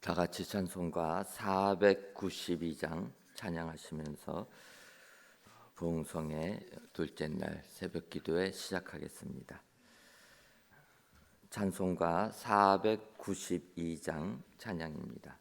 다 같이 찬송가 492장 찬양하시면서 부흥성의 둘째 날 새벽 기도회 시작하겠습니다. 찬송가 492장 찬양입니다.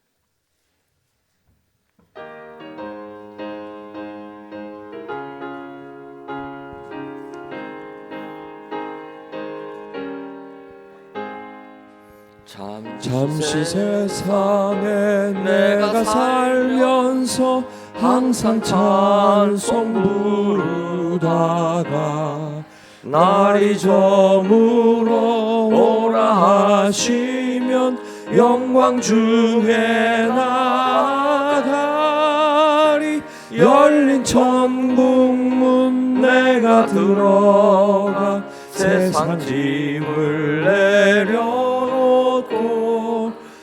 잠시 세상에 내가 살면서 항상 찬송 부르다가 날이 저물어 오라 하시면 영광 중에 나가리. 열린 천국문 내가 들어가 세상 짐을 내려놓고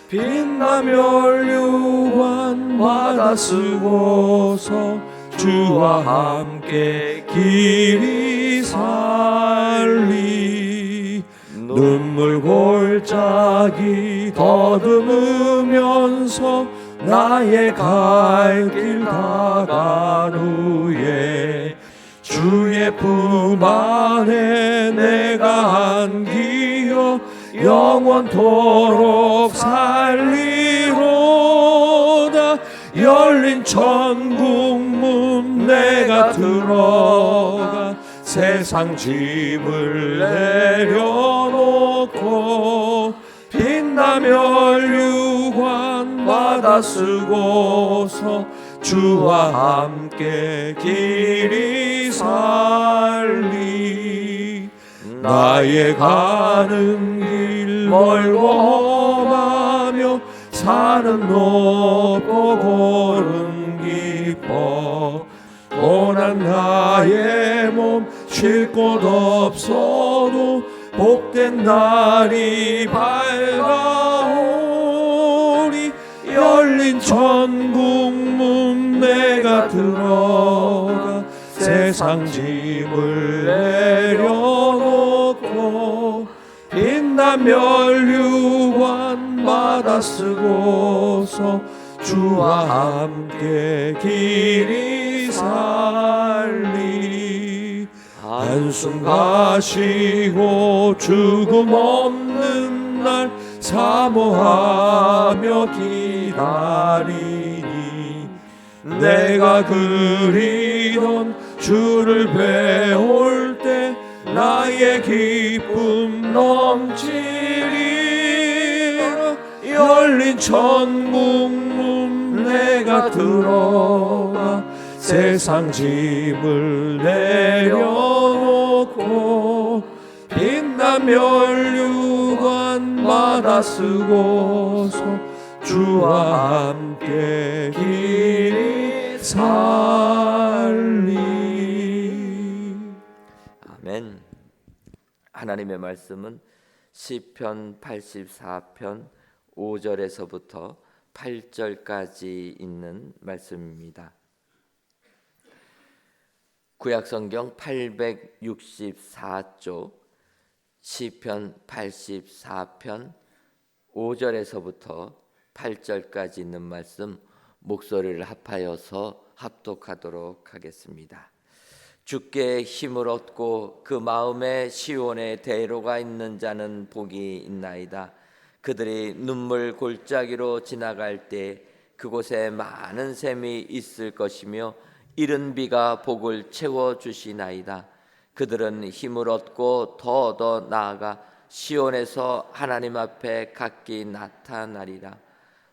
빛나며 혈류관 받아 쓰고서 주와 함께 길이 살리. 눈물 골짜기 더듬으면서 나의 갈 길 다간 후에 주의 품 안에 내가 안기어 영원토록 살리로다. 열린 천국문 내가 들어가 세상 짐을 내려놓고 빛나며 혈류관 받아 쓰고서 주와 함께 길이 살리. 나의 가는 길 멀고 험하며 산은 높고 골은 깊어 고난 나의 몸 쉴 곳 없어도 복된 날이 밝아오리. 열린 천국문 내가 들어가 세상 짐을 내려놓고 빛나며 혈류관 받아 쓰고서 주와 함께 길이 살리. 한숨 가시고 죽음 없는 날 사모하며 기다리니 내가 그리던 주를 배울 때 나의 기쁨 넘치리라. 열린 천국문 내가 들어가 세상 짐을 내려놓고 빛나며 혈류관 받아 쓰고서 주와 함께 길이 살리. 아멘. 하나님의 말씀은 시편 84편 5절에서부터 8절까지 있는 말씀입니다. 구약성경 864쪽 시편 84편 5절에서부터 8절까지 있는 말씀 목소리를 합하여서 합독하도록 하겠습니다. 주께 힘을 얻고 그 마음에 시온의 대로가 있는 자는 복이 있나이다. 그들이 눈물 골짜기로 지나갈 때 그곳에 많은 샘이 있을 것이며 이른 비가 복을 채워주시나이다. 그들은 힘을 얻고 더 나아가 시온에서 하나님 앞에 각기 나타나리라.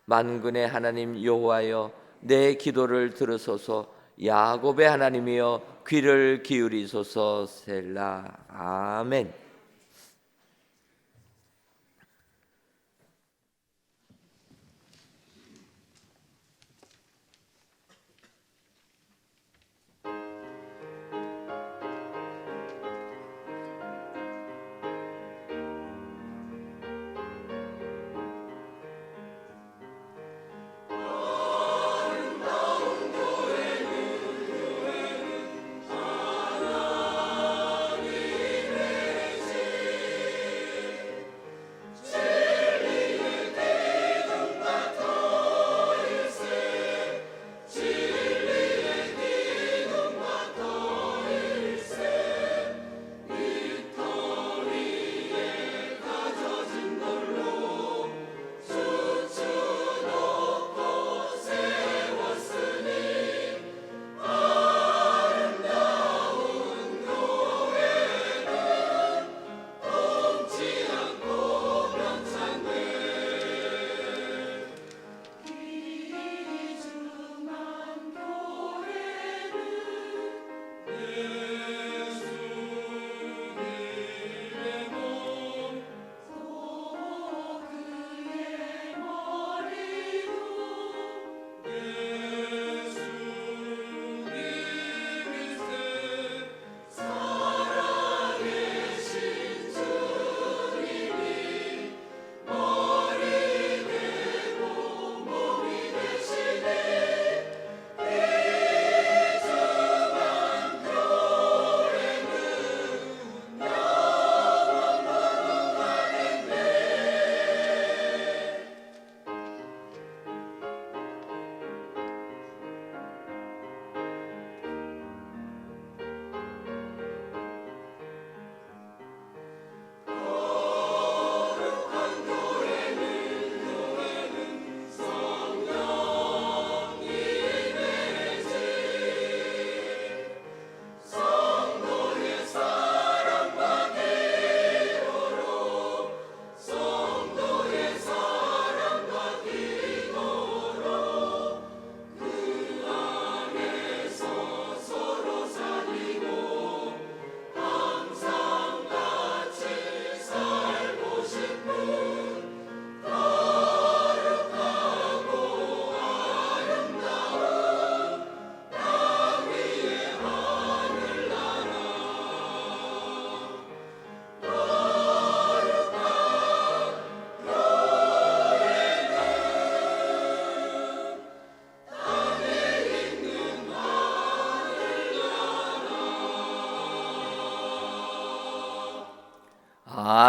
만군의 하나님 여호와여, 내 기도를 들으소서. 야곱의 하나님이여, 귀를 기울이소서. 셀라. 아멘.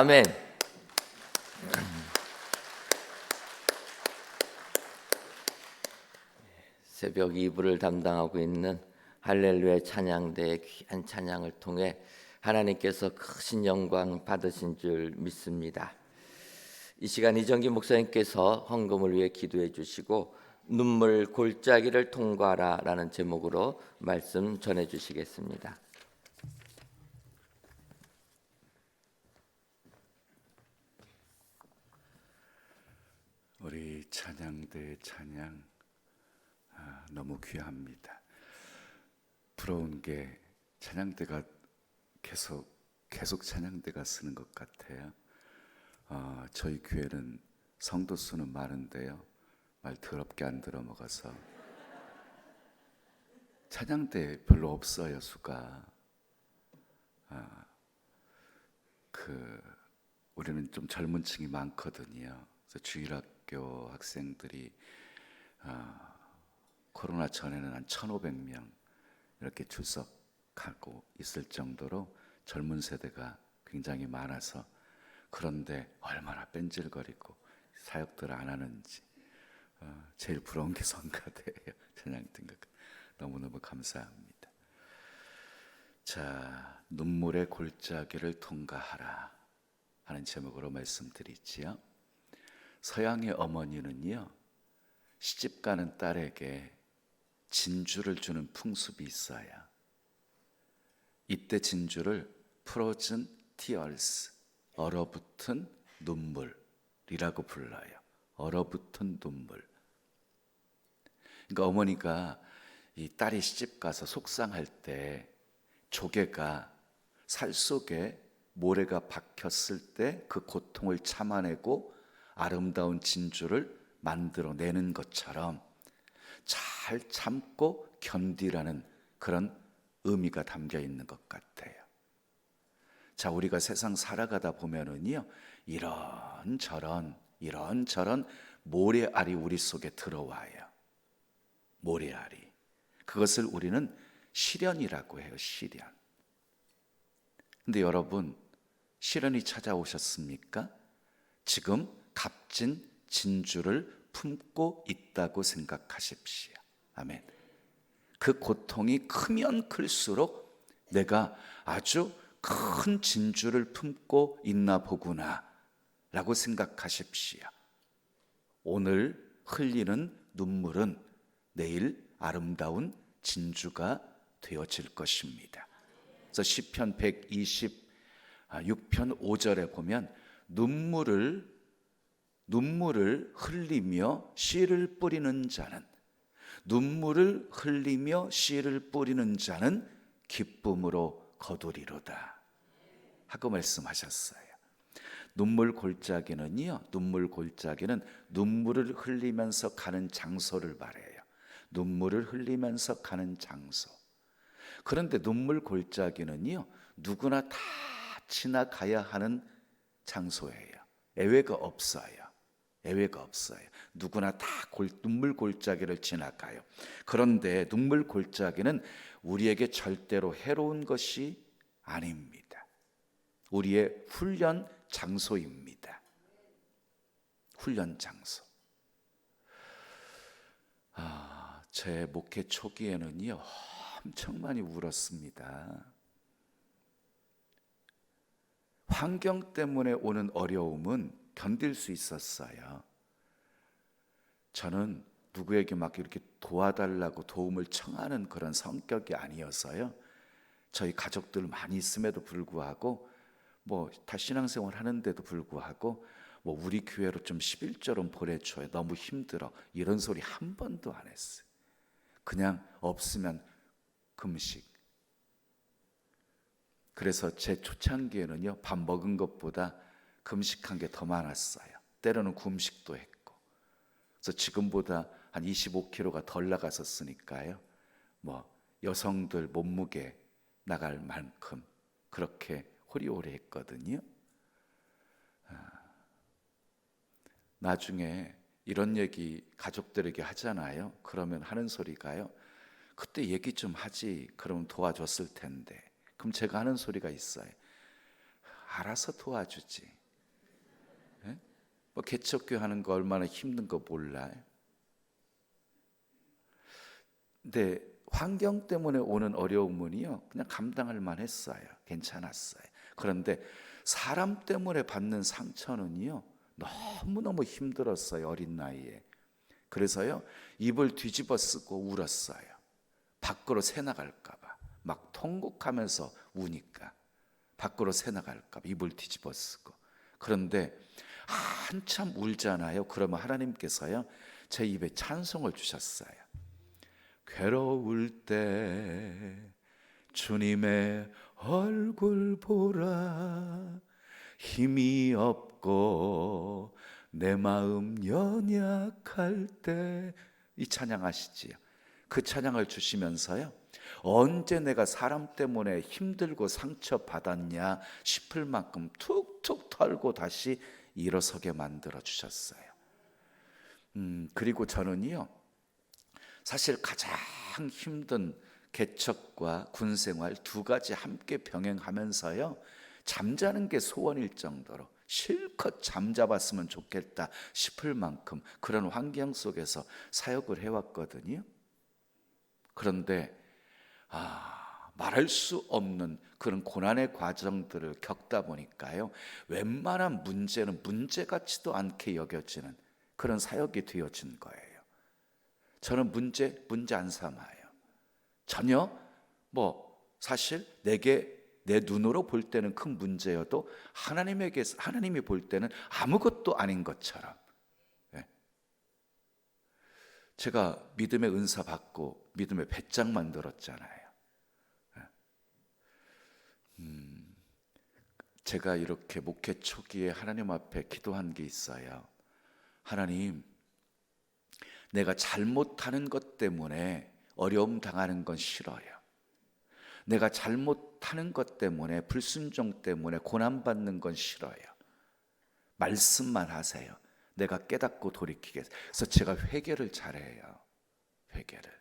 아멘. 새벽 2부를 담당하고 있는 할렐루야 찬양대의 귀한 찬양을 통해 하나님께서 크신 영광 받으신 줄 믿습니다. 이 시간 이정기 목사님께서 헌금을 위해 기도해 주시고 눈물 골짜기를 통과하라 라는 제목으로 말씀 전해 주시겠습니다. 우리 찬양대의 찬양 너무 귀합니다. 부러운 게 찬양대가 계속 찬양대가 쓰는 것 같아요. 저희 교회는 성도 수는 많은데요, 말 더럽게 안 들어먹어서 찬양대 별로 없어요. 수가 우리는 좀 젊은 층이 많거든요. 그래서 주일학교 학생들이 코로나 전에는 한 1,500명 이렇게 출석하고 있을 정도로 젊은 세대가 굉장히 많아서, 그런데 얼마나 뺀질거리고 사역들을 안 하는지 제일 부러운 게 성가대예요. 찬양팀가 너무너무 감사합니다. 자, 눈물의 골짜기를 통과하라 하는 제목으로 말씀드리지요. 서양의 어머니는요, 시집가는 딸에게 진주를 주는 풍습이 있어요. 이때 진주를 frozen tears, 얼어붙은 눈물이라고 불러요. 얼어붙은 눈물. 그러니까 어머니가 이 딸이 시집가서 속상할 때 조개가 살 속에 모래가 박혔을 때 그 고통을 참아내고 아름다운 진주를 만들어내는 것처럼 잘 참고 견디라는 그런 의미가 담겨 있는 것 같아요. 자, 우리가 세상 살아가다 보면은요, 이런저런 모래알이 우리 속에 들어와요. 모래알이. 그것을 우리는 시련이라고 해요. 시련. 근데 여러분, 시련이 찾아오셨습니까? 지금 값진 진주를 품고 있다고 생각하십시오. 아멘. 그 고통이 크면 클수록 내가 아주 큰 진주를 품고 있나 보구나 라고 생각하십시오. 오늘 흘리는 눈물은 내일 아름다운 진주가 되어질 것입니다. 그래서 시편 126편 5절에 보면 눈물을 흘리며 씨를 뿌리는 자는, 눈물을 흘리며 씨를 뿌리는 자는 기쁨으로 거두리로다 하고 말씀하셨어요. 눈물 골짜기는 눈물을 흘리면서 가는 장소를 말해요. 눈물을 흘리면서 가는 장소. 그런데 눈물 골짜기는요, 누구나 다 지나가야 하는 장소예요. 예외가 없어요. 누구나 다 눈물 골짜기를 지나가요. 그런데 눈물 골짜기는 우리에게 절대로 해로운 것이 아닙니다. 우리의 훈련 장소입니다. 훈련 장소. 제 목회 초기에는요, 엄청 많이 울었습니다. 환경 때문에 오는 어려움은 견딜 수 있었어요. 저는 누구에게 막 이렇게 도와달라고 도움을 청하는 그런 성격이 아니어서요, 저희 가족들 많이 있음에도 불구하고, 다 신앙생활 하는데도 불구하고, 우리 교회로 좀 11조를 보내줘요, 너무 힘들어, 이런 소리 한 번도 안 했어요. 그냥 없으면 금식. 그래서 제 초창기에는요, 밥 먹은 것보다 금식한 게 더 많았어요. 때로는 금식도 했고. 그래서 지금보다 한 25kg가 덜 나갔었으니까요, 여성들 몸무게 나갈 만큼 그렇게 호리호리 했거든요. 나중에 이런 얘기 가족들에게 하잖아요. 그러면 하는 소리가요, 그때 얘기 좀 하지, 그러면 도와줬을 텐데. 그럼 제가 하는 소리가 있어요. 알아서 도와주지. 예? 뭐 개척교회 하는 거 얼마나 힘든 거 몰라요? 근데 환경 때문에 오는 어려움은요, 그냥 감당할 만했어요. 괜찮았어요. 그런데 사람 때문에 받는 상처는요, 너무너무 힘들었어요. 어린 나이에. 그래서요, 입을 뒤집어 쓰고 울었어요. 밖으로 새 나갈까 봐. 막 통곡하면서 우니까 밖으로 새 나갈까 봐 입을 뒤집어 쓰고. 그런데 한참 울잖아요. 그러면 하나님께서요, 제 입에 찬송을 주셨어요. 괴로울 때 주님의 얼굴 보라. 힘이 없고 내 마음 연약할 때. 이 찬양 아시지요? 그 찬양을 주시면서요, 언제 내가 사람 때문에 힘들고 상처받았냐 싶을 만큼 툭툭 털고 다시 일어서게 만들어 주셨어요. 그리고 저는요, 사실 가장 힘든 개척과 군생활 두 가지 함께 병행하면서요, 잠자는 게 소원일 정도로 실컷 잠잡았으면 좋겠다 싶을 만큼 그런 환경 속에서 사역을 해왔거든요. 그런데 말할 수 없는 그런 고난의 과정들을 겪다 보니까요, 웬만한 문제는 문제 같지도 않게 여겨지는 그런 사역이 되어진 거예요. 저는 문제 안 삼아요. 전혀 사실 내 눈으로 볼 때는 큰 문제여도 하나님이 볼 때는 아무것도 아닌 것처럼. 제가 믿음의 은사 받고 믿음의 배짱 만들었잖아요. 제가 이렇게 목회 초기에 하나님 앞에 기도한 게 있어요. 하나님, 내가 잘못하는 것 때문에 어려움 당하는 건 싫어요. 내가 잘못하는 것 때문에, 불순종 때문에 고난받는 건 싫어요. 말씀만 하세요. 내가 깨닫고 돌이키겠어요. 그래서 제가 회개를 잘해요. 회개를.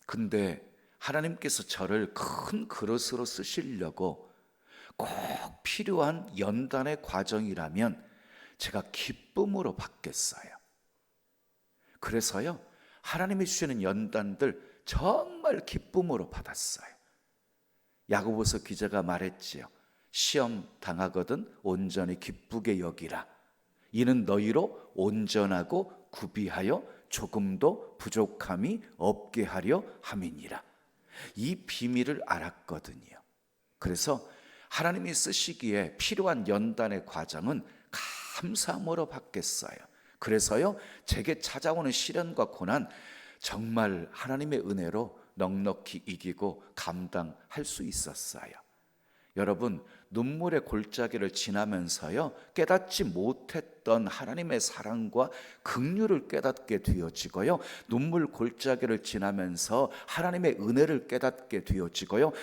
근데 하나님께서 저를 큰 그릇으로 쓰시려고 꼭 필요한 연단의 과정이라면 제가 기쁨으로 받겠어요. 그래서요, 하나님이 주시는 연단들 정말 기쁨으로 받았어요. 야고보서 기자가 말했지요. 시험 당하거든 온전히 기쁘게 여기라. 이는 너희로 온전하고 구비하여 조금도 부족함이 없게 하려 함이니라. 이 비밀을 알았거든요. 그래서 하나님이 쓰시기에 필요한 연단의 과정은 감사함으로 받겠어요. 그래서요, 제게 찾아오는 시련과 고난 정말 하나님의 은혜로 넉넉히 이기고 감당할 수 있었어요. 여러분, 눈물의 골짜기를 지나면서요, 깨닫지 못했던 하나님의 사랑과 긍휼을 깨닫게 되어지고요, 눈물 골짜기를 지나면서 하나님의 은혜를 깨닫게 되어지고요,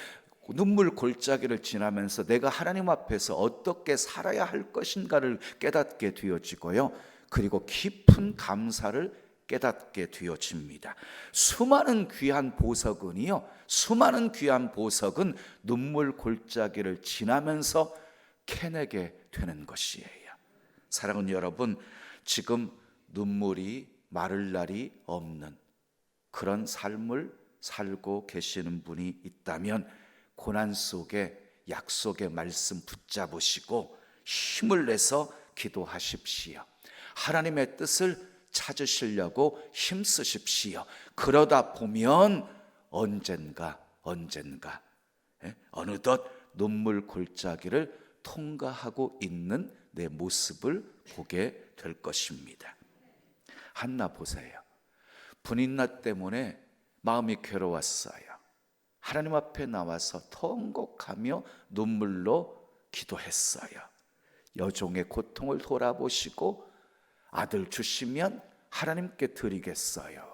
눈물 골짜기를 지나면서 내가 하나님 앞에서 어떻게 살아야 할 것인가를 깨닫게 되어지고요, 그리고 깊은 감사를 깨닫게 되어집니다. 수많은 귀한 보석은요, 수많은 귀한 보석은 눈물 골짜기를 지나면서 캐내게 되는 것이에요. 사랑하는 여러분, 지금 눈물이 마를 날이 없는 그런 삶을 살고 계시는 분이 있다면 고난 속에 약속의 말씀 붙잡으시고 힘을 내서 기도하십시오. 하나님의 뜻을 찾으시려고 힘쓰십시오. 그러다 보면 언젠가 어느덧 눈물 골짜기를 통과하고 있는 내 모습을 보게 될 것입니다. 한나 보세요. 분인나 때문에 마음이 괴로웠어요. 하나님 앞에 나와서 통곡하며 눈물로 기도했어요. 여종의 고통을 돌아보시고 아들 주시면 하나님께 드리겠어요.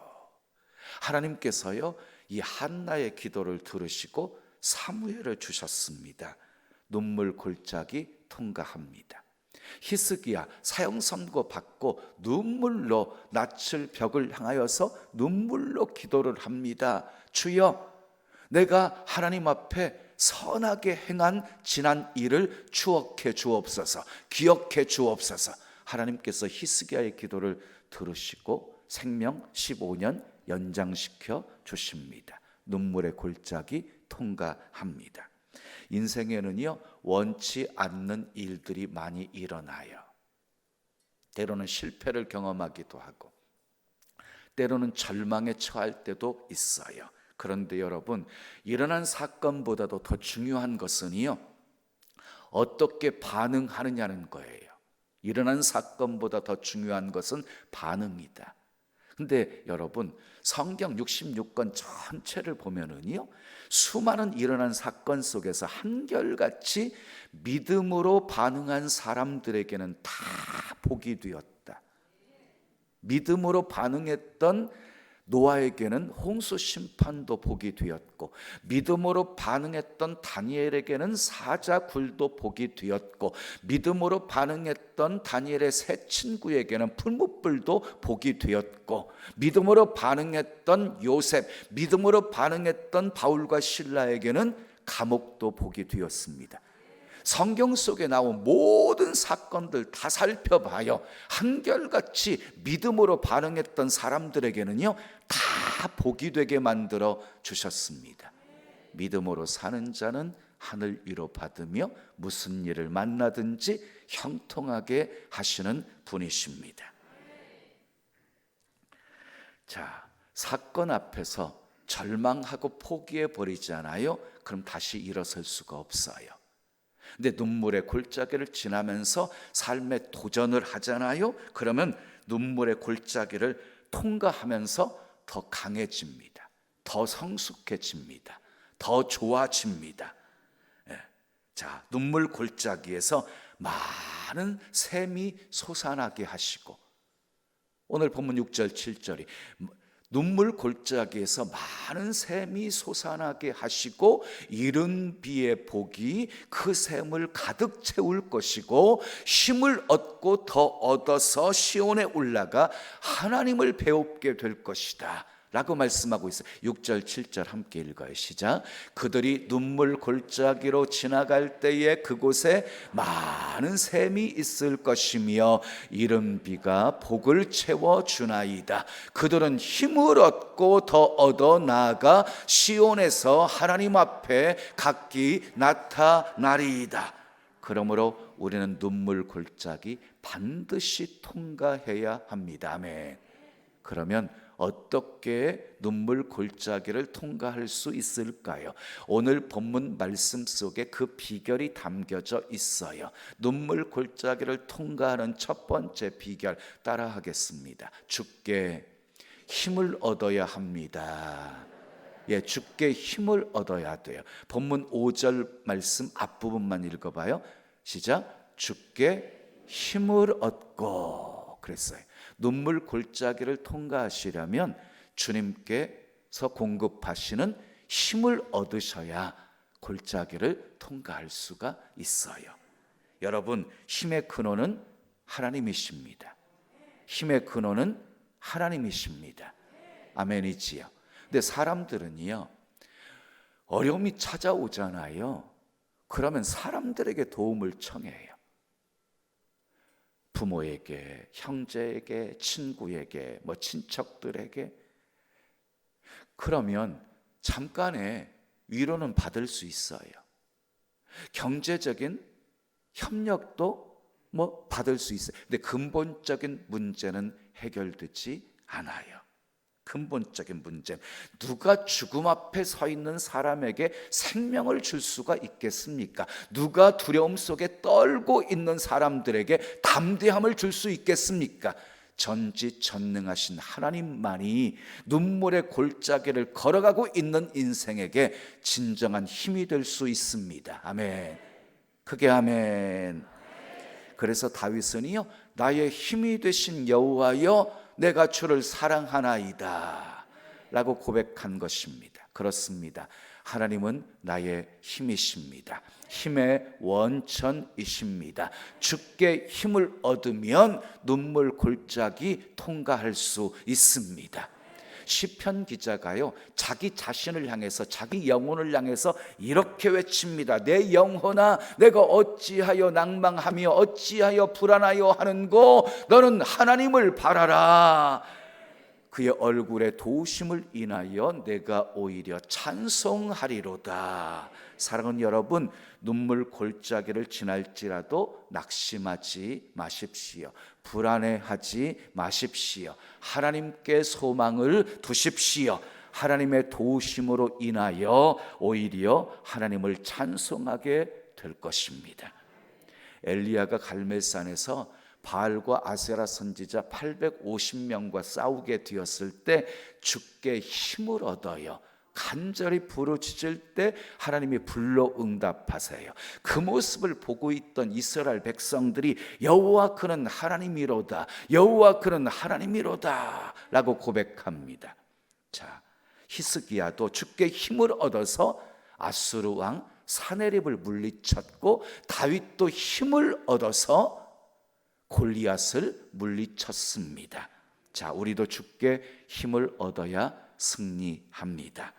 하나님께서요, 이 한나의 기도를 들으시고 사무엘을 주셨습니다. 눈물 골짜기 통과합니다. 히스기야 사형 선고 받고 눈물로 낯을 벽을 향하여서 눈물로 기도를 합니다. 주여, 내가 하나님 앞에 선하게 행한 지난 일을 추억해 주옵소서, 기억해 주옵소서. 하나님께서 히스기야의 기도를 들으시고 생명 15년 연장시켜 주십니다. 눈물의 골짜기 통과합니다. 인생에는요, 원치 않는 일들이 많이 일어나요. 때로는 실패를 경험하기도 하고, 때로는 절망에 처할 때도 있어요. 그런데 여러분, 일어난 사건보다도 더 중요한 것은요, 어떻게 반응하느냐는 거예요. 일어난 사건보다 더 중요한 것은 반응이다. 근데 여러분, 성경 66권 전체를 보면은요, 수많은 일어난 사건 속에서 한결같이 믿음으로 반응한 사람들에게는 다 복이 되었다. 믿음으로 반응했던 노아에게는 홍수 심판도 복이 되었고, 믿음으로 반응했던 다니엘에게는 사자굴도 복이 되었고, 믿음으로 반응했던 다니엘의 세 친구에게는 풀무불도 복이 되었고, 믿음으로 반응했던 요셉, 믿음으로 반응했던 바울과 실라에게는 감옥도 복이 되었습니다. 성경 속에 나온 모든 사건들 다 살펴봐요. 한결같이 믿음으로 반응했던 사람들에게는요, 다 복이 되게 만들어 주셨습니다. 믿음으로 사는 자는 하늘 위로 받으며 무슨 일을 만나든지 형통하게 하시는 분이십니다. 자, 사건 앞에서 절망하고 포기해 버리잖아요. 그럼 다시 일어설 수가 없어요. 근데 눈물의 골짜기를 지나면서 삶의 도전을 하잖아요. 그러면 눈물의 골짜기를 통과하면서 더 강해집니다. 더 성숙해집니다. 더 좋아집니다. 자, 눈물 골짜기에서 많은 샘이 솟아나게 하시고, 오늘 본문 6절 7절이 눈물 골짜기에서 많은 샘이 솟아나게 하시고 이른 비의 복이 그 샘을 가득 채울 것이고, 힘을 얻고 더 얻어서 시온에 올라가 하나님을 배웁게 될 것이다 라고 말씀하고 있어요. 6절 7절 함께 읽어요. 시작. 그들이 눈물 골짜기로 지나갈 때에 그곳에 많은 샘이 있을 것이며 이른 비가 복을 채워주나이다. 그들은 힘을 얻고 더 얻어 나아가 시온에서 하나님 앞에 각기 나타나리이다. 그러므로 우리는 눈물 골짜기 반드시 통과해야 합니다. 아멘. 그러면 어떻게 눈물 골짜기를 통과할 수 있을까요? 오늘 본문 말씀 속에 그 비결이 담겨져 있어요. 눈물 골짜기를 통과하는 첫 번째 비결 따라하겠습니다. 주께 힘을 얻어야 합니다. 예, 주께 힘을 얻어야 돼요. 본문 5절 말씀 앞부분만 읽어봐요. 시작. 주께 힘을 얻고 그랬어요. 눈물 골짜기를 통과하시려면 주님께서 공급하시는 힘을 얻으셔야 골짜기를 통과할 수가 있어요. 여러분, 힘의 근원은 하나님이십니다. 힘의 근원은 하나님이십니다. 아멘이지요. 근데 사람들은요, 어려움이 찾아오잖아요. 그러면 사람들에게 도움을 청해요. 부모에게, 형제에게, 친구에게, 친척들에게. 그러면 잠깐의 위로는 받을 수 있어요. 경제적인 협력도 받을 수 있어요. 근데 근본적인 문제는 해결되지 않아요. 근본적인 문제. 누가 죽음 앞에 서 있는 사람에게 생명을 줄 수가 있겠습니까? 누가 두려움 속에 떨고 있는 사람들에게 담대함을 줄 수 있겠습니까? 전지전능하신 하나님만이 눈물의 골짜기를 걸어가고 있는 인생에게 진정한 힘이 될 수 있습니다. 아멘. 크게 아멘. 그래서 다윗은요, 나의 힘이 되신 여호와여 내가 주를 사랑하나이다 라고 고백한 것입니다. 그렇습니다. 하나님은 나의 힘이십니다. 힘의 원천이십니다. 주께 힘을 얻으면 눈물 골짜기 통과할 수 있습니다. 시편 기자가요, 자기 자신을 향해서, 자기 영혼을 향해서 이렇게 외칩니다. 내 영혼아, 내가 어찌하여 낭망하며 어찌하여 불안하여 하는고, 너는 하나님을 바라라. 그의 얼굴에 도우심을 인하여 내가 오히려 찬송하리로다. 사랑하는 여러분, 눈물 골짜기를 지날지라도 낙심하지 마십시오. 불안해하지 마십시오. 하나님께 소망을 두십시오. 하나님의 도우심으로 인하여 오히려 하나님을 찬송하게 될 것입니다. 엘리야가 갈멜산에서 바알과 아세라 선지자 850명과 싸우게 되었을 때 주께 힘을 얻어요. 간절히 부르짖을 때 하나님이 불러 응답하세요. 그 모습을 보고 있던 이스라엘 백성들이 여호와 그는 하나님이로다, 여호와 그는 하나님이로다 라고 고백합니다. 자, 히스기야도 주께 힘을 얻어서 아수르 왕 사네립을 물리쳤고, 다윗도 힘을 얻어서 골리앗을 물리쳤습니다. 자, 우리도 주께 힘을 얻어야 승리합니다.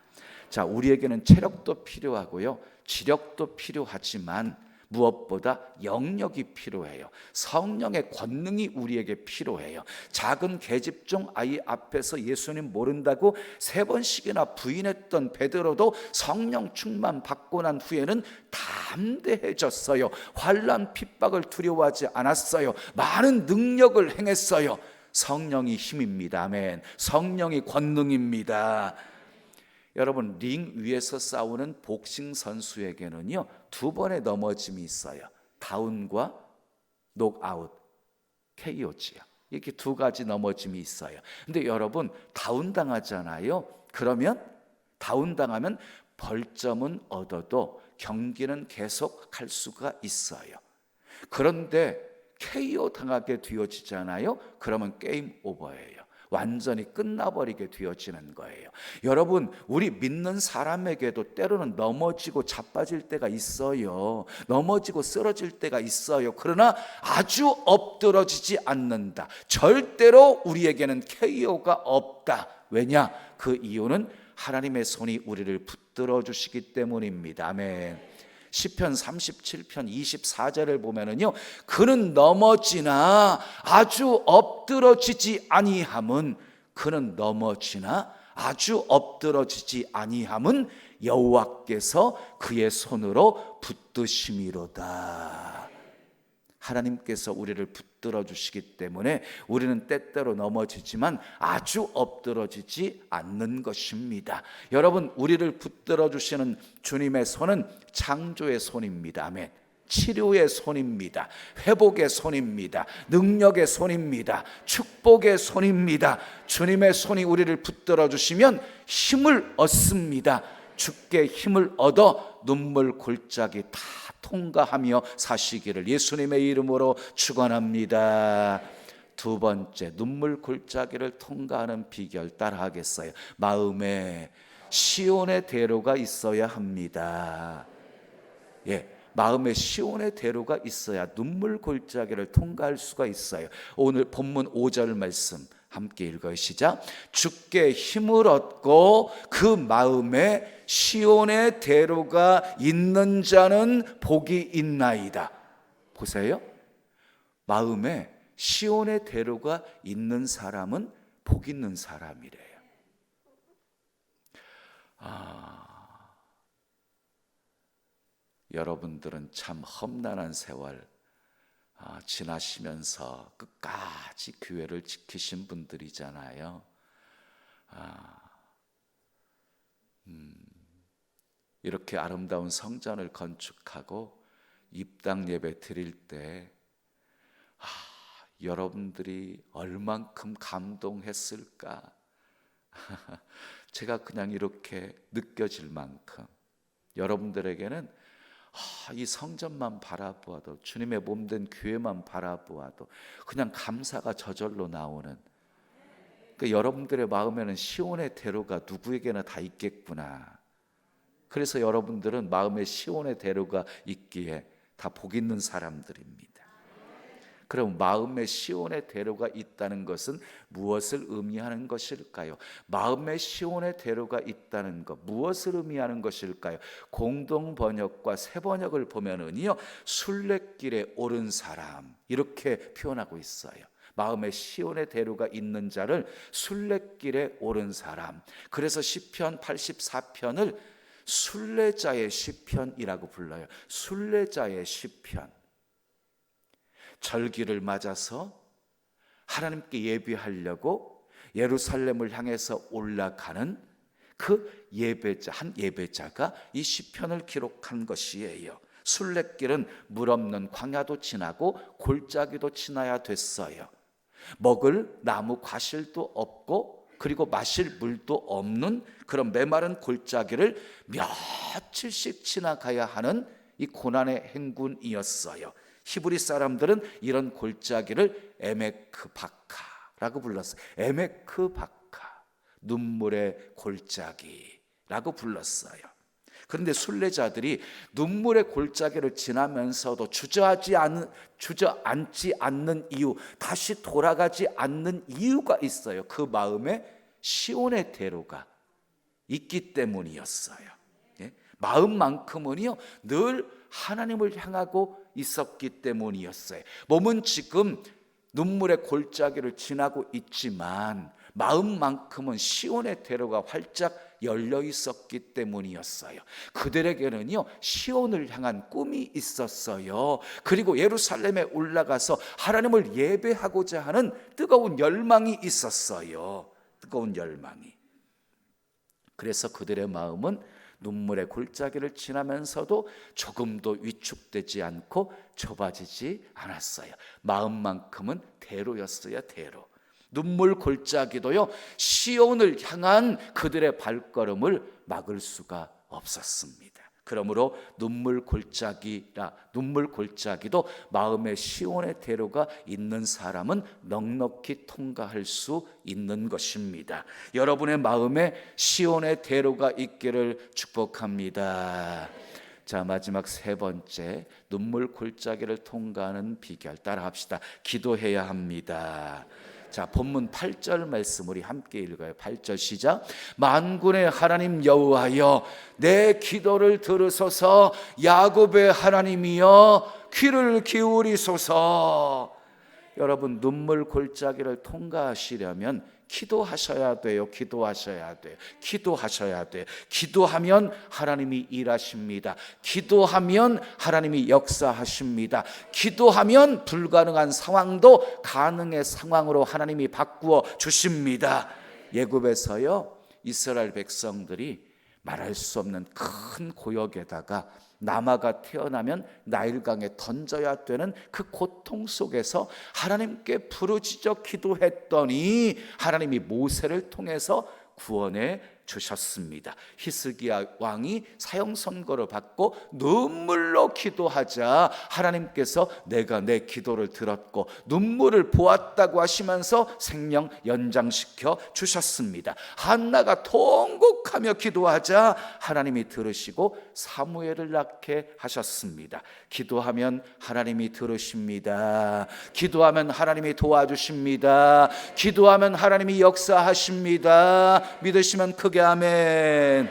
자, 우리에게는 체력도 필요하고요, 지력도 필요하지만 무엇보다 영역이 필요해요. 성령의 권능이 우리에게 필요해요. 작은 계집종 아이 앞에서 예수님 모른다고 3번씩이나 부인했던 베드로도 성령 충만 받고 난 후에는 담대해졌어요. 환난 핍박을 두려워하지 않았어요. 많은 능력을 행했어요. 성령이 힘입니다. 아멘. 성령이 권능입니다. 여러분, 링 위에서 싸우는 복싱 선수에게는요 2번의 넘어짐이 있어요. 다운과 녹아웃, KO지요. 이렇게 2가지 넘어짐이 있어요. 근데 여러분, 다운당하잖아요. 그러면 다운당하면 벌점은 얻어도 경기는 계속할 수가 있어요. 그런데 KO 당하게 되어지잖아요. 그러면 게임 오버예요. 완전히 끝나버리게 되어지는 거예요. 여러분, 우리 믿는 사람에게도 때로는 넘어지고 자빠질 때가 있어요. 넘어지고 쓰러질 때가 있어요. 그러나 아주 엎드러지지 않는다. 절대로 우리에게는 KO가 없다. 왜냐? 그 이유는 하나님의 손이 우리를 붙들어 주시기 때문입니다. 아멘. 시편 37편 24절을 보면은요, 그는 넘어지나 아주 엎드러지지 아니함은, 그는 넘어지나 아주 엎드러지지 아니함은 여호와께서 그의 손으로 붙드심이로다. 하나님께서 우리를 붙들어 주시기 때문에 우리는 때때로 넘어지지만 아주 엎드러지지 않는 것입니다. 여러분, 우리를 붙들어 주시는 주님의 손은 창조의 손입니다. 아멘. 치료의 손입니다. 회복의 손입니다. 능력의 손입니다. 축복의 손입니다. 주님의 손이 우리를 붙들어 주시면 힘을 얻습니다. 주께 힘을 얻어 눈물 골짜기 다 통과하며 사시기를 예수님의 이름으로 축원합니다. 2번째, 눈물 골짜기를 통과하는 비결 따라하겠어요. 마음에 시온의 대로가 있어야 합니다. 예, 마음에 시온의 대로가 있어야 눈물 골짜기를 통과할 수가 있어요. 오늘 본문 5절 말씀 함께 읽어요. 시작. 주께 힘을 얻고 그 마음에 시온의 대로가 있는 자는 복이 있나이다. 보세요. 마음에 시온의 대로가 있는 사람은 복 있는 사람이래요. 여러분들은 참 험난한 세월 지나시면서 끝까지 교회를 지키신 분들이잖아요. 이렇게 아름다운 성전을 건축하고 입당 예배 드릴 때 여러분들이 얼만큼 감동했을까. 제가 그냥 이렇게 느껴질 만큼 여러분들에게는 이 성전만 바라보아도, 주님의 몸된 교회만 바라보아도 그냥 감사가 저절로 나오는, 그러니까 여러분들의 마음에는 시온의 대로가 누구에게나 다 있겠구나. 그래서 여러분들은 마음에 시온의 대로가 있기에 다 복 있는 사람들입니다. 그럼 마음의 시온의 대로가 있다는 것은 무엇을 의미하는 것일까요? 마음의 시온의 대로가 있다는 것, 무엇을 의미하는 것일까요? 공동 번역과 새 번역을 보면은요, 순례길에 오른 사람 이렇게 표현하고 있어요. 마음의 시온의 대로가 있는 자를 순례길에 오른 사람. 그래서 시편 84편을 순례자의 시편이라고 불러요. 순례자의 시편. 절기를 맞아서 하나님께 예배하려고 예루살렘을 향해서 올라가는 그 예배자, 한 예배자가 이 시편을 기록한 것이에요. 순례길은 물 없는 광야도 지나고 골짜기도 지나야 됐어요. 먹을 나무 과실도 없고 그리고 마실 물도 없는 그런 메마른 골짜기를 며칠씩 지나가야 하는 이 고난의 행군이었어요. 히브리 사람들은 이런 골짜기를 에메크 바카라고 불렀어요. 에메크 바카, 눈물의 골짜기라고 불렀어요. 그런데 순례자들이 눈물의 골짜기를 지나면서도 주저앉지 않는 이유, 다시 돌아가지 않는 이유가 있어요. 그 마음에 시온의 대로가 있기 때문이었어요. 마음만큼은요 늘 하나님을 향하고 있었기 때문이었어요. 몸은 지금 눈물의 골짜기를 지나고 있지만 마음만큼은 시온의 대로가 활짝 열려 있었기 때문이었어요. 그들에게는요 시온을 향한 꿈이 있었어요. 그리고 예루살렘에 올라가서 하나님을 예배하고자 하는 뜨거운 열망이 있었어요. 뜨거운 열망이. 그래서 그들의 마음은 눈물의 골짜기를 지나면서도 조금도 위축되지 않고 좁아지지 않았어요. 마음만큼은 대로였어요. 대로. 눈물 골짜기도요 시온을 향한 그들의 발걸음을 막을 수가 없었습니다. 그러므로 눈물 골짜기도 마음의 시온의 대로가 있는 사람은 넉넉히 통과할 수 있는 것입니다. 여러분의 마음에 시온의 대로가 있기를 축복합니다. 자, 마지막 세 번째, 눈물 골짜기를 통과하는 비결 따라합시다. 기도해야 합니다. 자, 본문 8절 말씀 우리 함께 읽어요. 8절 시작. 만군의 하나님 여호와여, 내 기도를 들으소서. 야곱의 하나님이여, 귀를 기울이소서. 여러분, 눈물 골짜기를 통과하시려면 기도하셔야 돼요. 기도하셔야 돼요. 기도하셔야 돼요. 기도하면 하나님이 일하십니다. 기도하면 하나님이 역사하십니다. 기도하면 불가능한 상황도 가능의 상황으로 하나님이 바꾸어 주십니다. 예굽에서요 이스라엘 백성들이 말할 수 없는 큰 고역에다가 남아가 태어나면 나일강에 던져야 되는 그 고통 속에서 하나님께 부르짖어 기도했더니 하나님이 모세를 통해서 구원해 주셨습니다. 히스기야 왕이 사형 선고를 받고 눈물로 기도하자 하나님께서 내가 내 기도를 들었고 눈물을 보았다고 하시면서 생명 연장시켜 주셨습니다. 한나가 통곡하며 기도하자 하나님이 들으시고 사무엘을 낳게 하셨습니다. 기도하면 하나님이 들으십니다. 기도하면 하나님이 도와주십니다. 기도하면 하나님이 역사하십니다. 믿으시면 크게 아멘.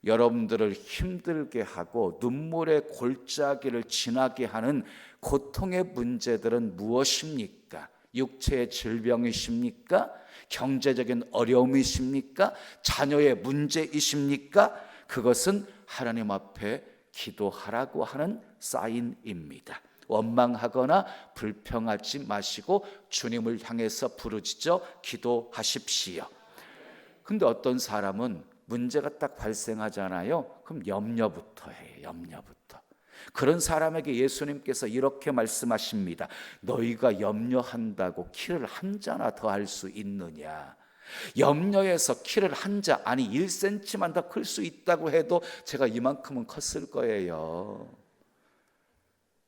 여러분들을 힘들게 하고 눈물의 골짜기를 지나게 하는 고통의 문제들은 무엇입니까? 육체의 질병이십니까? 경제적인 어려움이십니까? 자녀의 문제이십니까? 그것은 하나님 앞에 기도하라고 하는 사인입니다. 원망하거나 불평하지 마시고 주님을 향해서 부르짖어 기도하십시오. 근데 어떤 사람은 문제가 딱 발생하잖아요. 그럼 염려부터 해요. 염려부터. 그런 사람에게 예수님께서 이렇게 말씀하십니다. 너희가 염려한다고 키를 한 자나 더 할 수 있느냐? 염려해서 키를 한 자, 아니 1cm만 더 클 수 있다고 해도 제가 이만큼은 컸을 거예요.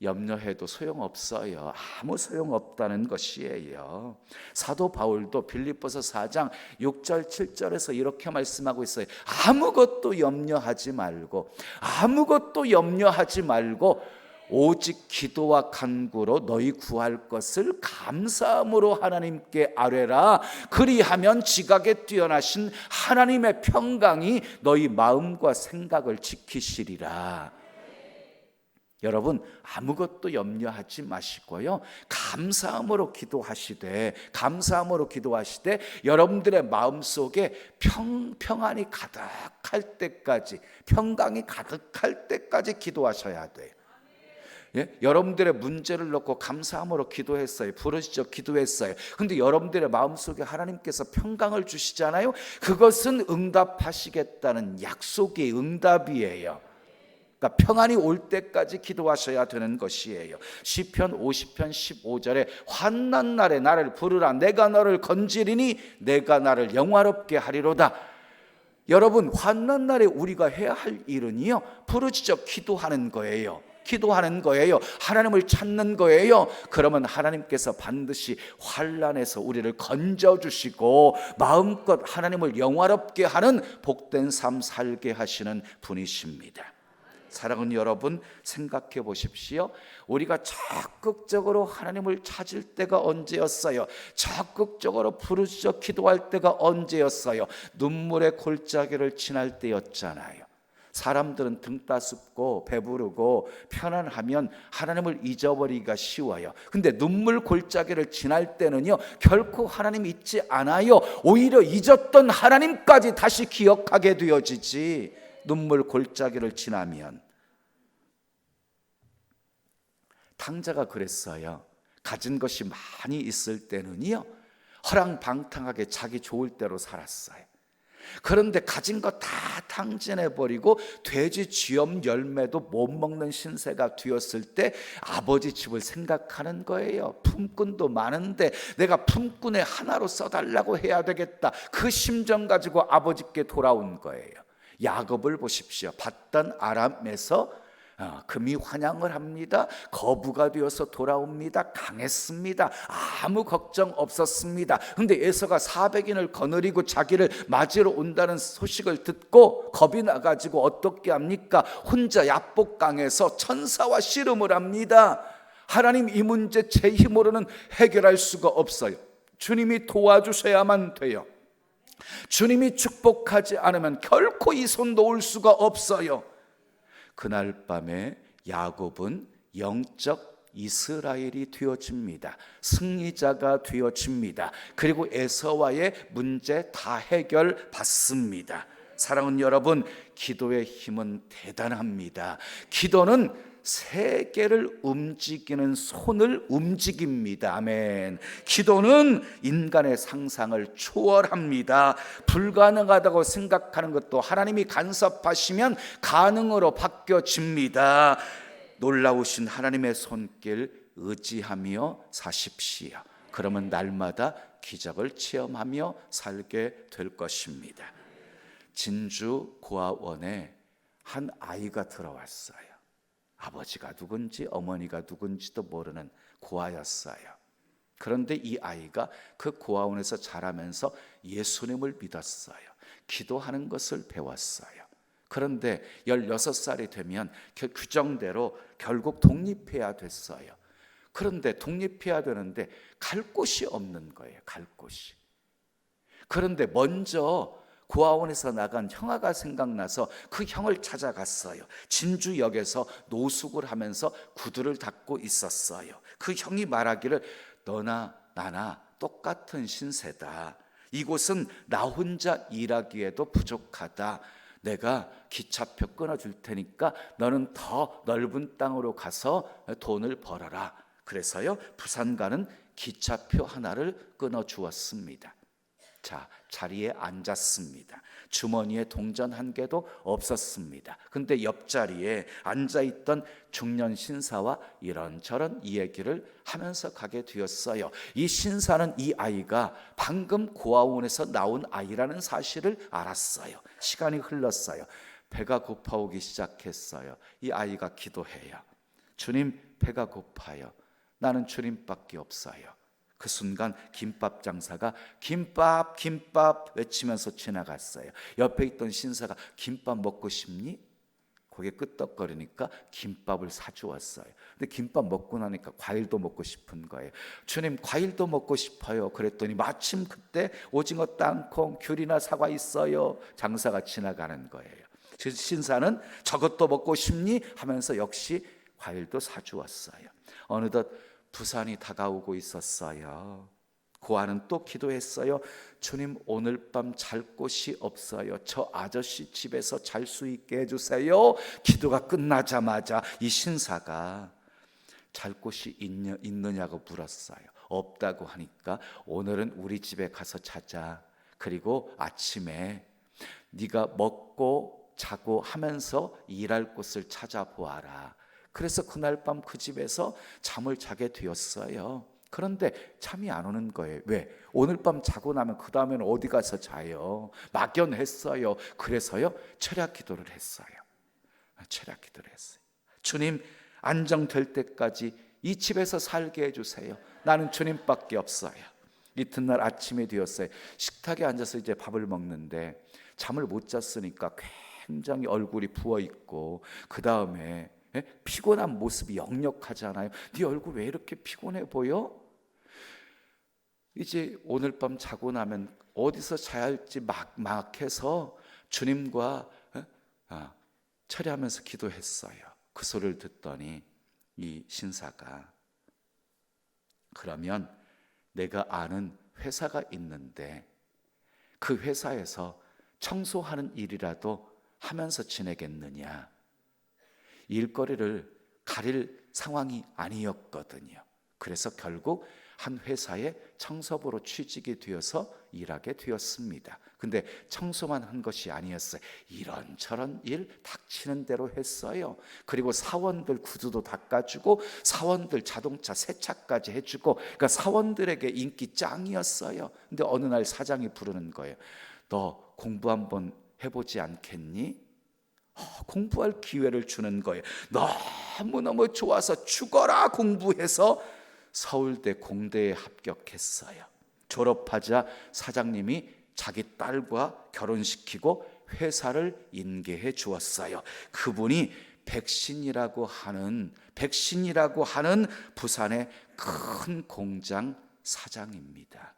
염려해도 소용없어요. 아무 소용없다는 것이에요. 사도 바울도 빌립보서 4장 6절 7절에서 이렇게 말씀하고 있어요. 아무것도 염려하지 말고 오직 기도와 간구로 너희 구할 것을 감사함으로 하나님께 아뢰라. 그리하면 지각에 뛰어나신 하나님의 평강이 너희 마음과 생각을 지키시리라. 여러분, 아무것도 염려하지 마시고요, 감사함으로 기도하시되 여러분들의 마음속에 평안이 가득할 때까지, 평강이 가득할 때까지 기도하셔야 돼요. 예? 여러분들의 문제를 놓고 감사함으로 기도했어요. 부르시죠. 기도했어요. 근데 여러분들의 마음속에 하나님께서 평강을 주시잖아요. 그것은 응답하시겠다는 약속이 응답이에요. 그러니까 평안이 올 때까지 기도하셔야 되는 것이에요. 시편 50편 15절에 환난 날에 나를 부르라. 내가 너를 건지리니 내가 나를 영화롭게 하리로다. 여러분, 환난 날에 우리가 해야 할 일은요, 부르짖어 기도하는 거예요. 기도하는 거예요. 하나님을 찾는 거예요. 그러면 하나님께서 반드시 환난에서 우리를 건져주시고 마음껏 하나님을 영화롭게 하는 복된 삶 살게 하시는 분이십니다. 사랑하는 여러분, 생각해 보십시오. 우리가 적극적으로 하나님을 찾을 때가 언제였어요? 적극적으로 부르짖어 기도할 때가 언제였어요? 눈물의 골짜기를 지날 때였잖아요. 사람들은 등 따숩고 배부르고 편안하면 하나님을 잊어버리기가 쉬워요. 근데 눈물 골짜기를 지날 때는요, 결코 하나님 잊지 않아요. 오히려 잊었던 하나님까지 다시 기억하게 되어지지. 눈물 골짜기를 지나면. 탕자가 그랬어요. 가진 것이 많이 있을 때는요, 허랑방탕하게 자기 좋을 대로 살았어요. 그런데 가진 거 다 탕진해버리고 돼지 쥐염 열매도 못 먹는 신세가 되었을 때 아버지 집을 생각하는 거예요. 품꾼도 많은데 내가 품꾼의 하나로 써달라고 해야 되겠다. 그 심정 가지고 아버지께 돌아온 거예요. 야곱을 보십시오. 받던 아람에서 금이 환영을 합니다. 거부가 되어서 돌아옵니다. 강했습니다. 아무 걱정 없었습니다. 근데 에서가 400인을 거느리고 자기를 맞으러 온다는 소식을 듣고 겁이 나가지고 어떻게 합니까? 혼자 야복강에서 천사와 씨름을 합니다. 하나님, 이 문제 제 힘으로는 해결할 수가 없어요. 주님이 도와주셔야만 돼요. 주님이 축복하지 않으면 결코 이 손 놓을 수가 없어요. 그날 밤에 야곱은 영적 이스라엘이 되어집니다. 승리자가 되어집니다. 그리고 에서와의 문제 다 해결받습니다. 사랑하는 여러분, 기도의 힘은 대단합니다. 기도는 세계를 움직이는 손을 움직입니다. 아멘. 기도는 인간의 상상을 초월합니다. 불가능하다고 생각하는 것도 하나님이 간섭하시면 가능으로 바뀌어집니다. 놀라우신 하나님의 손길 의지하며 사십시오. 그러면 날마다 기적을 체험하며 살게 될 것입니다. 진주 고아원에 한 아이가 들어왔어요. 아버지가 누군지 어머니가 누군지도 모르는 고아였어요. 그런데 이 아이가 그 고아원에서 자라면서 예수님을 믿었어요. 기도하는 것을 배웠어요. 그런데 16살이 되면 그 규정대로 결국 독립해야 됐어요. 그런데 독립해야 되는데 갈 곳이 없는 거예요. 갈 곳이. 그런데 먼저 고아원에서 나간 형아가 생각나서 그 형을 찾아갔어요. 진주역에서 노숙을 하면서 구두를 닦고 있었어요. 그 형이 말하기를 너나 나나 똑같은 신세다. 이곳은 나 혼자 일하기에도 부족하다. 내가 기차표 끊어줄 테니까 너는 더 넓은 땅으로 가서 돈을 벌어라. 그래서요, 부산 가는 기차표 하나를 끊어주었습니다. 자, 자리에 앉았습니다. 주머니에 동전 한 개도 없었습니다. 근데 옆자리에 앉아있던 중년 신사와 이런저런 이야기를 하면서 가게 되었어요. 이 신사는 이 아이가 방금 고아원에서 나온 아이라는 사실을 알았어요. 시간이 흘렀어요. 배가 고파오기 시작했어요. 이 아이가 기도해요. 주님, 배가 고파요. 나는 주님밖에 없어요. 그 순간 김밥 장사가 김밥 외치면서 지나갔어요. 옆에 있던 신사가 김밥 먹고 싶니? 고개 끄덕거리니까 김밥을 사주었어요. 근데 김밥 먹고 나니까 과일도 먹고 싶은 거예요. 주님, 과일도 먹고 싶어요. 그랬더니 마침 그때 오징어, 땅콩, 귤이나 사과 있어요. 장사가 지나가는 거예요. 신사는 저것도 먹고 싶니? 하면서 역시 과일도 사주었어요. 어느덧 부산이 다가오고 있었어요. 고아는 또 기도했어요. 주님, 오늘 밤 잘 곳이 없어요. 저 아저씨 집에서 잘 수 있게 해주세요. 기도가 끝나자마자 이 신사가 잘 곳이 있느냐고 물었어요. 없다고 하니까 오늘은 우리 집에 가서 자자. 그리고 아침에 네가 먹고 자고 하면서 일할 곳을 찾아보아라. 그래서 그날 밤 그 집에서 잠을 자게 되었어요. 그런데 잠이 안 오는 거예요. 왜? 오늘 밤 자고 나면 그 다음에는 어디 가서 자요? 막연했어요. 그래서요, 철야 기도를 했어요. 철야 기도를 했어요. 주님, 안정될 때까지 이 집에서 살게 해주세요. 나는 주님밖에 없어요. 이튿날 아침이 되었어요. 식탁에 앉아서 이제 밥을 먹는데 잠을 못 잤으니까 굉장히 얼굴이 부어있고, 그 다음에 피곤한 모습이 역력하잖아요. 네 얼굴 왜 이렇게 피곤해 보여? 이제 오늘 밤 자고 나면 어디서 자야 할지 막막해서 주님과 철야하면서 기도했어요. 그 소리를 듣더니 이 신사가, 그러면 내가 아는 회사가 있는데 그 회사에서 청소하는 일이라도 하면서 지내겠느냐. 일거리를 가릴 상황이 아니었거든요. 그래서 결국 한 회사에 청소부로 취직이 되어서 일하게 되었습니다. 근데 청소만 한 것이 아니었어요. 이런저런 일 닥치는 대로 했어요. 그리고 사원들 구두도 닦아주고 사원들 자동차 세차까지 해주고, 그러니까 사원들에게 인기 짱이었어요. 근데 어느 날 사장이 부르는 거예요. 너 공부 한번 해보지 않겠니? 공부할 기회를 주는 거예요. 너무너무 좋아서 죽어라 공부해서 서울대 공대에 합격했어요. 졸업하자 사장님이 자기 딸과 결혼시키고 회사를 인계해 주었어요. 그분이 백신이라고 하는 부산의 큰 공장 사장입니다.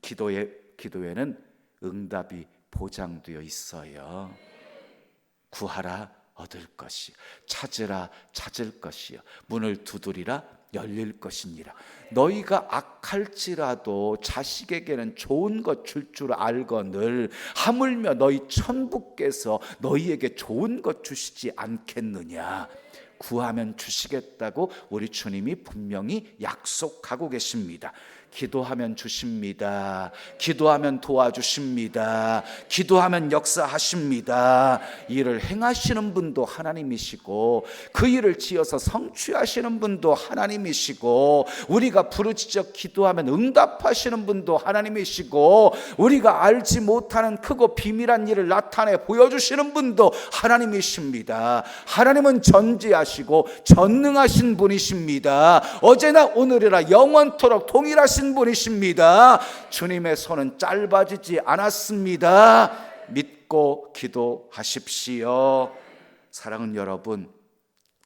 기도에는 응답이 보장되어 있어요. 구하라 얻을 것이요, 찾으라 찾을 것이요, 문을 두드리라 열릴 것이니라. 너희가 악할지라도 자식에게는 좋은 것 줄 줄 알거늘 하물며 너희 천부께서 너희에게 좋은 것 주시지 않겠느냐. 구하면 주시겠다고 우리 주님이 분명히 약속하고 계십니다. 기도하면 주십니다. 기도하면 도와주십니다. 기도하면 역사하십니다. 일을 행하시는 분도 하나님이시고 그 일을 지어서 성취하시는 분도 하나님이시고, 우리가 부르짖어 기도하면 응답하시는 분도 하나님이시고, 우리가 알지 못하는 크고 비밀한 일을 나타내 보여주시는 분도 하나님이십니다. 하나님은 전지하시고 전능하신 분이십니다. 어제나 오늘이라 영원토록 동일하신 분이십니다. 주님의 손은 짧아지지 않았습니다. 믿고 기도하십시오. 사랑하는 여러분,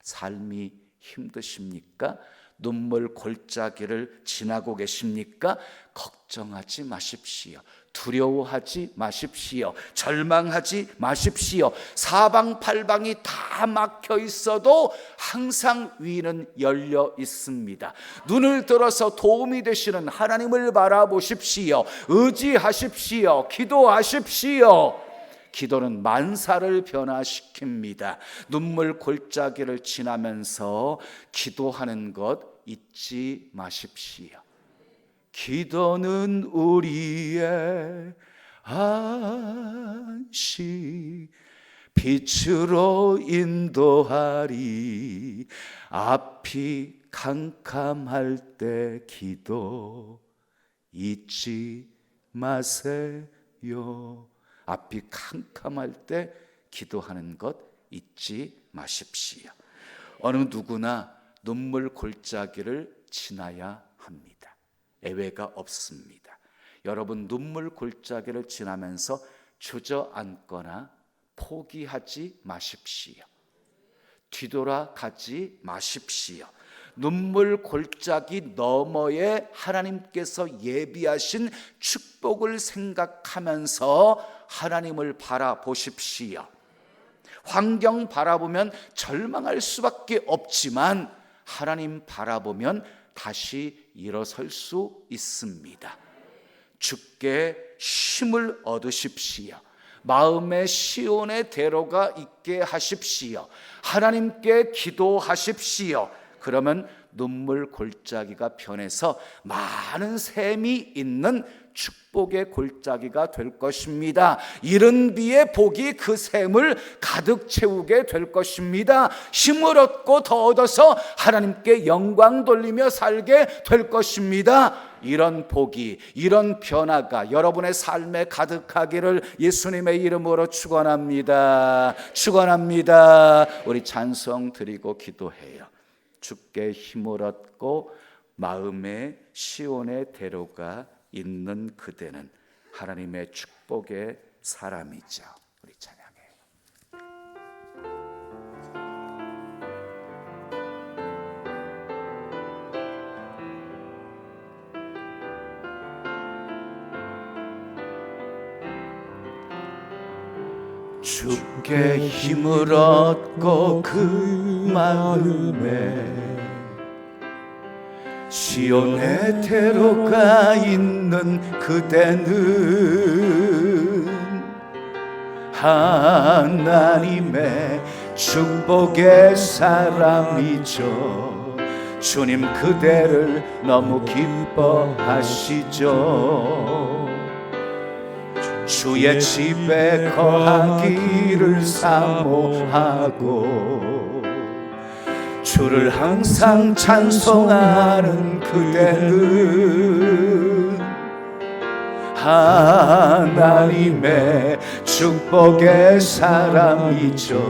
삶이 힘드십니까? 눈물 골짜기를 지나고 계십니까? 걱정하지 마십시오. 두려워하지 마십시오. 절망하지 마십시오. 사방팔방이 다 막혀 있어도 항상 위는 열려 있습니다. 눈을 들어서 도움이 되시는 하나님을 바라보십시오. 의지하십시오. 기도하십시오. 기도는 만사를 변화시킵니다. 눈물 골짜기를 지나면서 기도하는 것 잊지 마십시오. 기도는 우리의 안식, 빛으로 인도하리. 앞이 캄캄할 때 기도 잊지 마세요. 앞이 캄캄할 때 기도하는 것 잊지 마십시오. 어느 누구나 눈물 골짜기를 지나야 합니다. 예외가 없습니다. 여러분, 눈물 골짜기를 지나면서 주저앉거나 포기하지 마십시오. 뒤돌아가지 마십시오. 눈물 골짜기 너머에 하나님께서 예비하신 축복을 생각하면서 하나님을 바라보십시오. 환경 바라보면 절망할 수밖에 없지만 하나님 바라보면 다시 일어설 수 있습니다. 주께 힘을 얻으십시오. 마음의 시온의 대로가 있게 하십시오. 하나님께 기도하십시오. 그러면 눈물 골짜기가 변해서 많은 샘이 있는 축복의 골짜기가 될 것입니다. 이른 비의 복이 그 샘을 가득 채우게 될 것입니다. 힘을 얻고 더 얻어서 하나님께 영광 돌리며 살게 될 것입니다. 이런 복이, 이런 변화가 여러분의 삶에 가득하기를 예수님의 이름으로 축원합니다. 축원합니다. 우리 찬송 드리고 기도해요. 주께 힘을 얻고 마음의 시온의 대로가 있는 그대는 하나님의 축복의 사람이죠. 우리 찬양해요. 주께 힘을 얻고 그 마음에 시온의 대로가 있는 그대는 하나님의 축복의 사람이죠. 주님 그대를 너무 기뻐하시죠. 주의 집에 거하기를 사모하고 주를 항상 찬송하는 그대는 하나님의 축복의 사람이죠.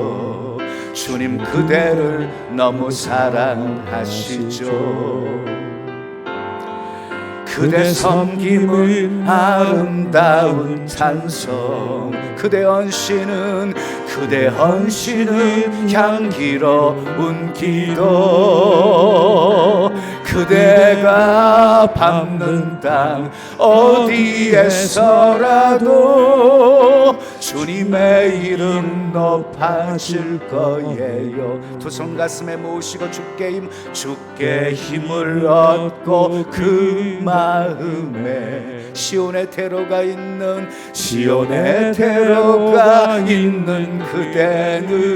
주님 그대를 너무 사랑하시죠. 그대 섬김은 아름다운 찬송, 그대 헌신은 향기로운 기도. 그대가 밟는 땅 어디에서라도 주님의 이름 높아질 거예요. 두 손 가슴에 모으시고 주께 힘을 얻고 그 마음에 시온의 대로가 있는 그대는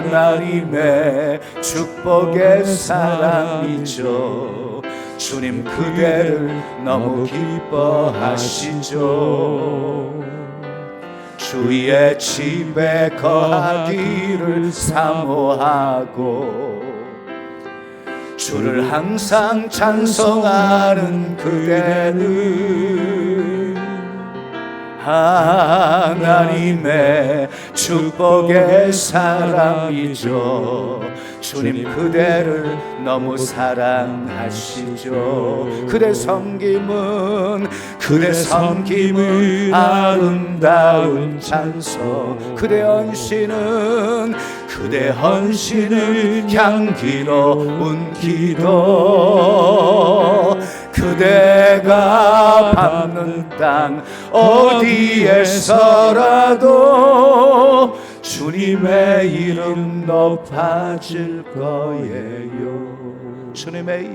하나님의 축복의 사람이죠. 주님 그대를 너무 기뻐하시죠. 주의 집에 거하기를 사모하고 주를 항상 찬송하는 그대는 하나님의 축복의 사람이죠. 주님 그대를 너무 사랑하시죠. 그대 섬김은 아름다운 찬송, 그대 헌신은 향기로운 기도. 그대가 밟는 땅 어디에서라도 주님의 이름 높아질 거예요. 주님의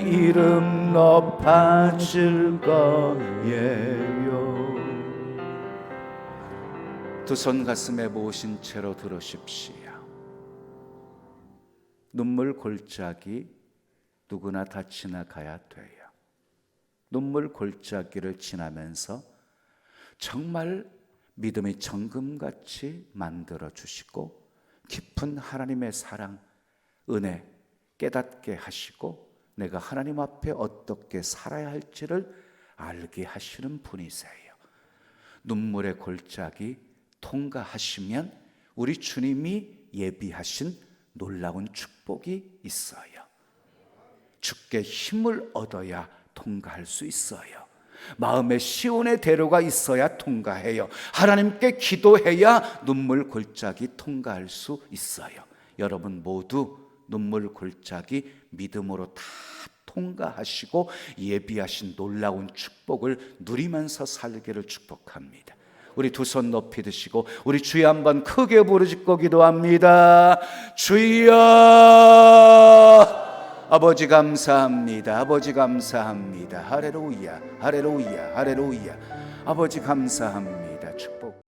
이름 높아질 거예요. 두 손 가슴에 모으신 채로 들으십시오. 눈물 골짜기 누구나 다 지나가야 돼요. 눈물 골짜기를 지나면서 정말 믿음의 정금같이 만들어 주시고 깊은 하나님의 사랑, 은혜 깨닫게 하시고 내가 하나님 앞에 어떻게 살아야 할지를 알게 하시는 분이세요. 눈물의 골짜기 통과하시면 우리 주님이 예비하신 놀라운 축복이 있어요. 주께 힘을 얻어야 통과할 수 있어요. 마음에 시온의 대로가 있어야 통과해요. 하나님께 기도해야 눈물 골짜기 통과할 수 있어요. 여러분 모두 눈물 골짜기 믿음으로 다 통과하시고 예비하신 놀라운 축복을 누리면서 살기를 축복합니다. 우리 두 손 높이 드시고 우리 주여 한번 크게 부르짖고 기도합니다. 주여, 아버지 감사합니다. 아버지 감사합니다. 할렐루야, 할렐루야, 할렐루야. 아버지 감사합니다. 축복